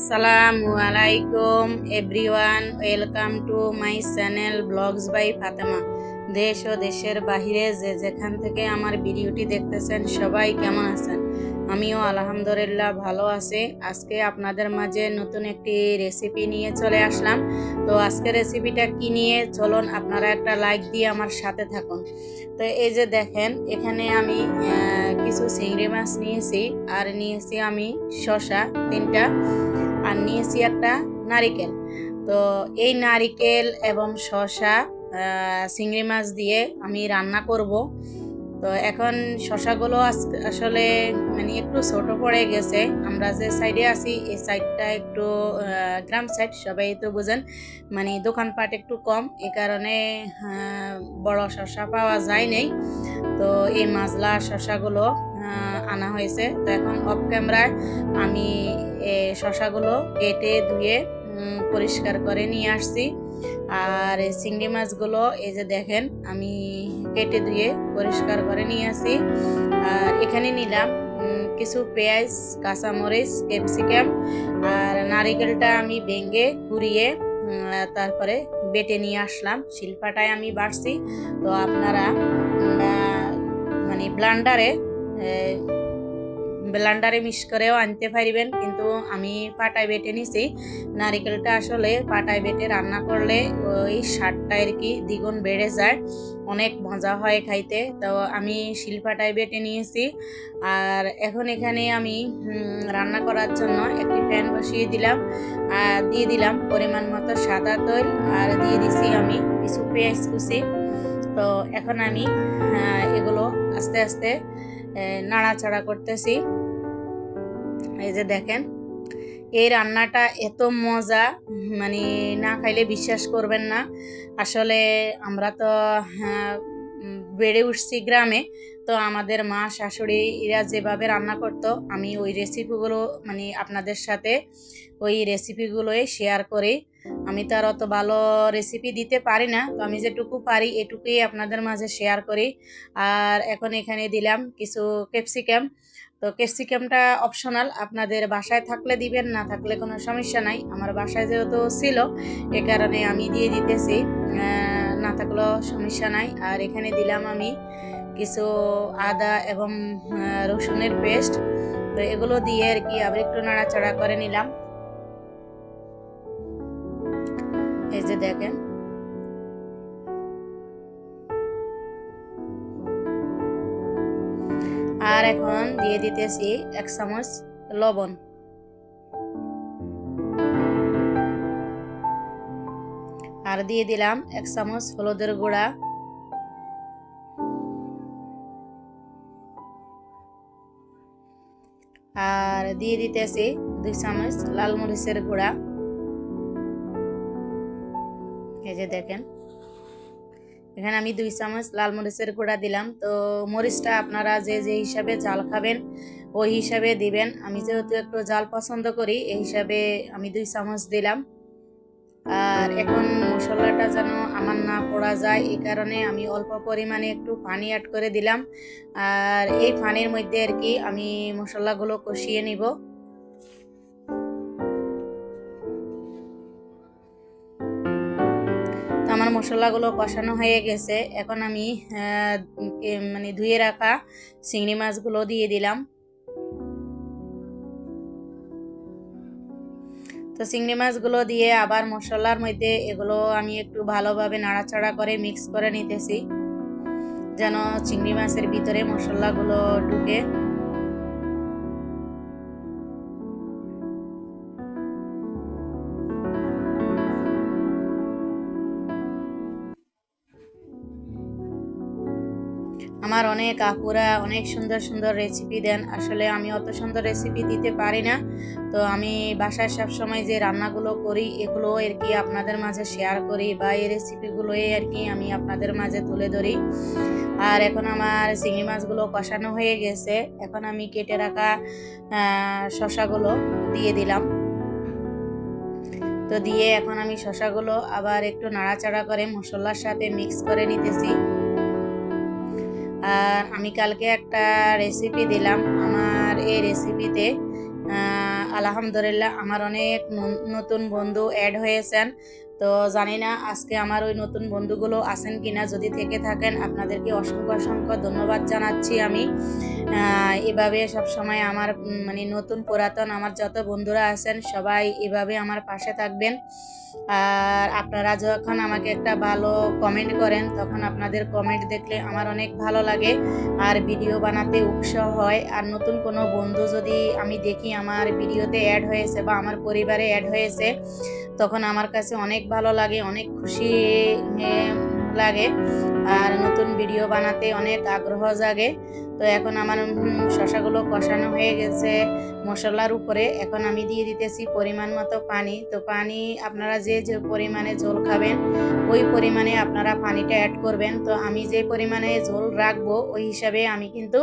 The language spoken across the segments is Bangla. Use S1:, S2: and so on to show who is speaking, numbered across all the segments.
S1: আসসালামু আলাইকুম everyone, welcome to my channel blogs by Fatema. দেশ ও দেশের বাহিরে যে যেখান থেকে আমার ভিডিওটি দেখতেছেন সবাই কেমন আছেন? আমিও আলহামদুলিল্লাহ ভালো আছি। আজকে আপনাদের মাঝে নতুন একটি রেসিপি নিয়ে চলে আসলাম। তো আজকে রেসিপিটা কি নিয়ে চলুন আপনারা একটা লাইক দিয়ে আমার সাথে থাকুন। তো এই যে দেখেন, এখানে আমি কিছু চিংড়ি মাছ নিয়েছি, আর নিয়েছি আমি শসা 3টা, আর নিয়েছি একটা নারিকেল। তো এই নারিকেল এবং শসা চিংড়ি মাছ দিয়ে আমি রান্না করব। তো এখন শসাগুলো আসলে মানে একটু ছোট পড়ে গেছে। আমরা যে সাইডে আছি এই সাইডটা একটু গ্রাম সাইড, সবাই তো বোঝেন, মানে দোকানপাট একটু কম, এই কারণে বড় শসা পাওয়া যায় নাই। তো এই মাজলা শসাগুলো আনা হয়েছে। তো এখন অফ ক্যামেরায় আমি শসাগুলো কেটে ধুয়ে পরিষ্কার করে নিয়ে আসছি। আর এই চিংড়ি মাছগুলো এই যে দেখেন আমি কেটে ধুয়ে পরিষ্কার করে নিয়ে আসি। আর এখানে নিলাম কিছু পেঁয়াজ, কাঁচামরিচ, ক্যাপসিকাম, আর নারিকেলটা আমি ভেঙে কুড়িয়ে তারপরে বেটে নিয়ে আসলাম। শিলপাটায় আমি বাটছি। তো আপনারা মানে ব্লান্ডারে মিক্স করেও আনতে পারিবেন, কিন্তু আমি পাটায় বেটে নিছি। নারিকেলটা আসলে পাটায় বেটে রান্না করলে ওই স্বাদটা আর কি দ্বিগুণ বেড়ে যায়, অনেক মজা হয় খাইতে। তো আমি শিলপাটায় বেটে নিয়েছি। আর এখন এখানে আমি রান্না করার জন্য একটি প্যান বসিয়ে দিলাম, আর দিয়ে দিলাম পরিমাণ মতো সাদা তেল, আর দিয়ে দিছি আমি কিছু পেঁয়াজ কুচি। তো এখন আমি এগুলো আস্তে আস্তে নাড়াচাড়া করতেছি। এই যে দেখেন, এই রান্নাটা এত মজা, মানে না খাইলে বিশ্বাস করবেন না। আসলে আমরা তো বেড়ে উঠছি গ্রামে। তো আমাদের মা শাশুড়ি এরা যেভাবে রান্না করতো, আমি ওই রেসিপিগুলো মানে আপনাদের সাথে ওই রেসিপিগুলোই শেয়ার করি। আমি তো আর অত ভালো রেসিপি দিতে পারি না, তো আমি যেটুকু পারি এটুকুই আপনাদের মাঝে শেয়ার করি। আর এখন এখানে দিলাম কিছু ক্যাপসিকাম। তো ক্যাপসিকামটা অপশনাল, আপনাদের বাসায় থাকলে দিবেন, না থাকলে কোনো সমস্যা নাই। আমার বাসায় যেহেতু ছিল এ কারণে আমি দিয়ে দিতেছি, না থাকলেও সমস্যা নাই। আর এখানে দিলাম আমি কিছু আদা এবং রসুনের পেস্ট। তো এগুলো দিয়ে আর কি আবার একটু নাড়াচাড়া করে নিলাম। এই যে দেখেন, আর এখন দিয়ে দিতেছি 1 চামচ লবণ, আর দিয়ে দিলাম 1 চামচ হলুদের গুঁড়া, আর দিয়ে দিতেছি 2 চামচ লাল মরিচের গুঁড়া। এই যে দেখেন, এখানে আমি 2 চামচ লাল মরিচের গুঁড়া দিলাম। তো মরিচটা আপনারা যে যে হিসাবে ঝাল খাবেন ওই হিসাবে দিবেন। আমি যেহেতু একটু ঝাল পছন্দ করি এই হিসাবে আমি 2 চামচ দিলাম। আর এখন মশলাটা যেন আমার না পড়া যায় এই কারণে আমি অল্প পরিমাণে একটু পানি অ্যাড করে দিলাম। আর এই পানির মধ্যে আর কি আমি মশলাগুলো কষিয়ে নিব। আমার মশলাগুলো কষানো হয়ে গেছে। এখন আমি মানে ধুয়ে রাখা চিংড়ি মাছগুলো দিয়ে দিলাম। তো চিংড়ি মাছগুলো দিয়ে আবার মশলার মধ্যে এগুলো আমি একটু ভালোভাবে নাড়াচাড়া করে মিক্স করে নিতেছি, যেন চিংড়ি মাছের ভিতরে মশলাগুলো ঢুকে। আমার অনেক আপুরা অনেক সুন্দর সুন্দর রেসিপি দেন, আসলে আমি অত সুন্দর রেসিপি দিতে পারি না। তো আমি বাসায় সবসময় যে রান্নাগুলো করি এগুলো আর কি আপনাদের মাঝে শেয়ার করি, বা এই রেসিপিগুলোই আর কি আমি আপনাদের মাঝে তুলে ধরি। আর এখন আমার চিংড়ি মাছগুলো কষানো হয়ে গেছে। এখন আমি কেটে রাখা শসাগুলো দিয়ে দিলাম। তো দিয়ে এখন আমি শসাগুলো আবার একটু নাড়াচাড়া করে মশলার সাথে মিক্স করে নিতেছি। আর আমি কালকে একটা রেসিপি দিলাম, আমার এই রেসিপিতে আলহামদুলিল্লাহ আমার অনেক নতুন বন্ধু অ্যাড হয়েছেন। তো জানি না আজকে আমার ওই নতুন বন্ধুগুলো আছেন কিনা, যদি থেকে থাকেন আপনাদেরকে অসংখ্য অসংখ্য ধন্যবাদ জানাচ্ছি আমি। এভাবে সব সময় আমার মানে নতুন পুরাতন আমার যত বন্ধুরা আছেন সবাই এভাবে আমার পাশে থাকবেন। আর আপনারা যখন আমাকে একটা ভালো কমেন্ট করেন তখন আপনাদের কমেন্ট দেখলে আমার অনেক ভালো লাগে আর ভিডিও বানাতে উৎসাহ হয়। আর নতুন কোনো বন্ধু যদি আমি দেখি আমার ভিডিওতে অ্যাড হয়েছে বা আমার পরিবারে অ্যাড হয়েছে, তখন আমার কাছে অনেক ভালো লাগে, অনেক খুশি লাগে আর নতুন ভিডিও বানাতে অনেক আগ্রহ জাগে। তো এখন আমার শশাগুলো কষানো হয়ে গেছে মশলার উপরে। এখন আমি দিয়ে দিতেছি পরিমাণ মতো পানি। তো পানি আপনারা যে যে পরিমাণে ঝোল খাবেন ওই পরিমাণে আপনারা পানিটা অ্যাড করবেন। তো আমি যে পরিমাণে ঝোল রাখবো ওই হিসাবে আমি কিন্তু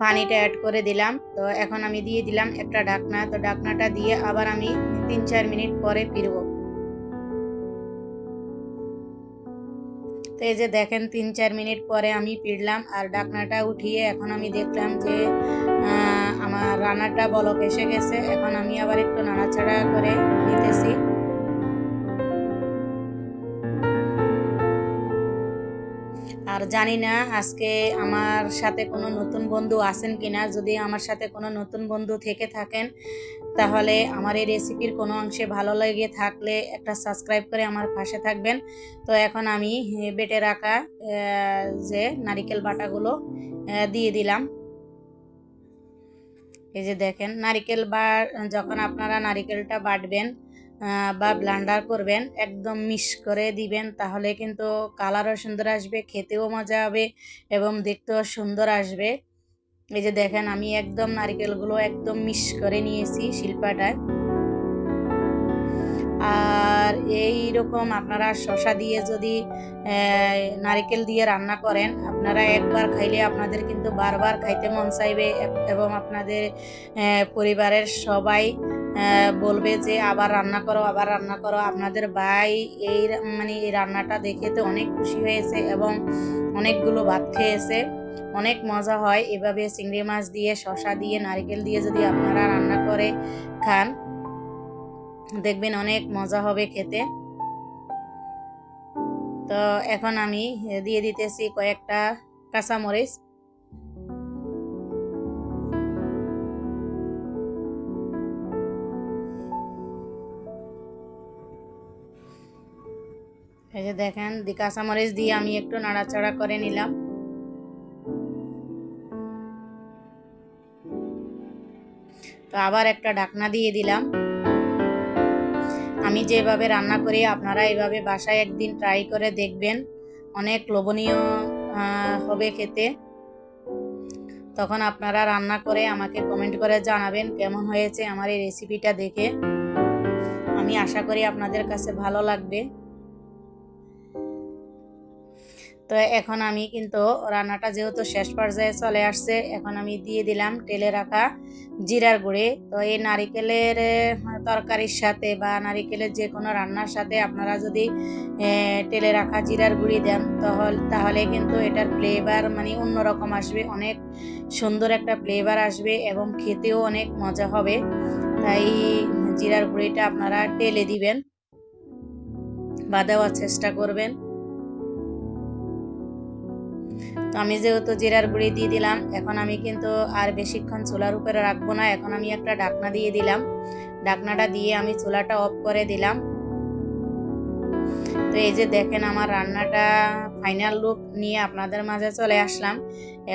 S1: পানিটা অ্যাড করে দিলাম। তো এখন আমি দিয়ে দিলাম একটা ঢাকনা। তো ঢাকনাটা দিয়ে আবার আমি 3-4 মিনিট পরে ফিরবো। তো এই যে দেখেন 3-4 মিনিট পরে আমি ফিরলাম আর ঢাকনাটা উঠিয়ে এখন আমি দেখলাম যে আমার রান্নাটা বলক এসে গেছে। এখন আমি আবার একটু নাড়াচাড়া করে নিতেছি। আর জানি না আজকে আমার সাথে কোনো নতুন বন্ধু আছেন কিনা, যদি আমার সাথে কোনো নতুন বন্ধু থেকে থাকেন তাহলে আমার এই রেসিপির কোনো অংশে ভালো লেগে থাকলে একটা সাবস্ক্রাইব করে আমার পাশে থাকবেন। তো এখন আমি বেটে রাখা যে নারিকেল বাটাগুলো দিয়ে দিলাম। এই যে দেখেন নারিকেল যখন আপনারা নারিকেলটা বাটবেন বা ব্লেন্ডার করবেন একদম মিক্স করে দিবেন, তাহলে কিন্তু কালারও সুন্দর আসবে, খেতেও মজা হবে এবং দেখতেও সুন্দর আসবে। এই যে দেখেন আমি একদম নারিকেলগুলো একদম মিক্স করে নিয়েছি শিলপাটায়। আর এই রকম আপনারা শসা দিয়ে যদি নারকেল দিয়ে রান্না করেন, আপনারা একবার খাইলে আপনাদের কিন্তু বারবার খাইতে মন চাইবে এবং আপনাদের পরিবারের সবাই বলবে যে আবার রান্না করো, আবার রান্না করো। আপনাদের ভাই এই মানে এই রান্নাটা দেখে তো অনেক খুশি হয়েছে এবং অনেকগুলো ভাত খেয়েছে। অনেক মজা হয় এভাবে চিংড়ি মাছ দিয়ে শসা দিয়ে নারকেল দিয়ে যদি আপনারা রান্না করে খান, দেখবেন অনেক মজা হবে খেতে। তো এখন আমি দিয়ে দিতেছি কয়েকটা কাঁচামরিচ। এই যে দেখেন কাঁচামরিচ দিয়ে আমি একটু নাড়াচাড়া করে নিলাম। তো আবার একটা ঢাকনা দিয়ে দিলাম। আমি যেভাবে রান্না করি আপনারা এভাবে বাসায় একদিন ট্রাই করে দেখবেন, অনেক লোভনীয় হবে খেতে। তখন আপনারা রান্না করে আমাকে কমেন্ট করে জানাবেন কেমন হয়েছে আমার এই রেসিপিটা দেখে। আমি আশা করি আপনাদের কাছে ভালো লাগবে। তো এখন আমি কিন্তু রান্নাটা যেহেতু শেষ পর্যায়ে চলে আসছে, এখন আমি দিয়ে দিলাম টেলে রাখা জিরার গুঁড়ি। তো এই নারিকেলের তরকারির সাথে বা নারিকেলের যে কোনো রান্নার সাথে আপনারা যদি টেলে রাখা জিরার গুঁড়ি দেন তাহলে কিন্তু এটার ফ্লেভার মানে অন্যরকম আসবে, অনেক সুন্দর একটা ফ্লেভার আসবে এবং খেতেও অনেক মজা হবে। তাই জিরার গুঁড়িটা আপনারা টেলে দিবেন বা দেওয়ার চেষ্টা করবেন। তো আমি যেহেতু জিরার গুঁড়ি দিয়ে দিলাম, এখন আমি কিন্তু আর বেশিক্ষণ চুলার উপরে রাখবো না। এখন আমি একটা ঢাকনা দিয়ে দিলাম। ঢাকনাটা দিয়ে আমি চুলাটা অফ করে দিলাম। তো এই যে দেখেন আমার রান্নাটা ফাইনাল লুক নিয়ে আপনাদের মাঝে চলে আসলাম।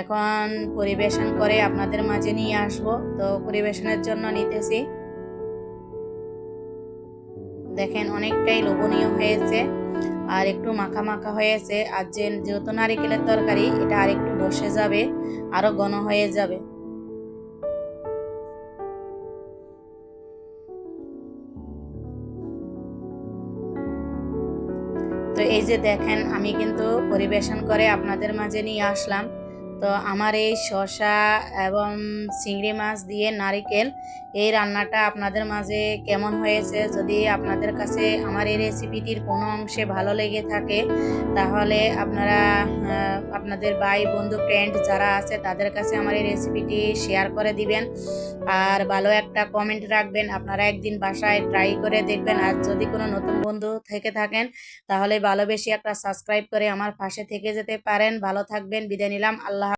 S1: এখন পরিবেশন করে আপনাদের মাঝে নিয়ে আসবো। তো পরিবেশনের জন্য নিতেছি। দেখেন অনেকটাই লোভনীয় হয়েছে আর একটু মাখা মাখা হয়েছে। আর যেহেতু নারিকেলের তরকারি এটা আর একটু বসে যাবে, আরো ঘন হয়ে যাবে। তো এই যে দেখেন আমি কিন্তু পরিবেশন করে আপনাদের মাঝে নিয়ে আসলাম। তো আমার এই শসা এবং চিংড়ি মাছ দিয়ে নারিকেল এই রান্নাটা আপনাদের মাঝে কেমন হয়েছে? যদি আপনাদের কাছে আমার এই রেসিপিটির কোনো অংশে ভালো লেগে থাকে তাহলে আপনারা আপনাদের ভাই বন্ধু ফ্রেন্ড যারা আছে তাদের কাছে আমার এই রেসিপিটি শেয়ার করে দিবেন আর ভালো একটা কমেন্ট রাখবেন। আপনারা একদিন বাসায় ট্রাই করে দেখবেন। আর যদি কোনো নতুন বন্ধু থেকে থাকেন তাহলে ভালোবেসে একটা সাবস্ক্রাইব করে আমার পাশে থেকে যেতে পারেন। ভালো থাকবেন, বিদায় নিলাম, আল্লাহ।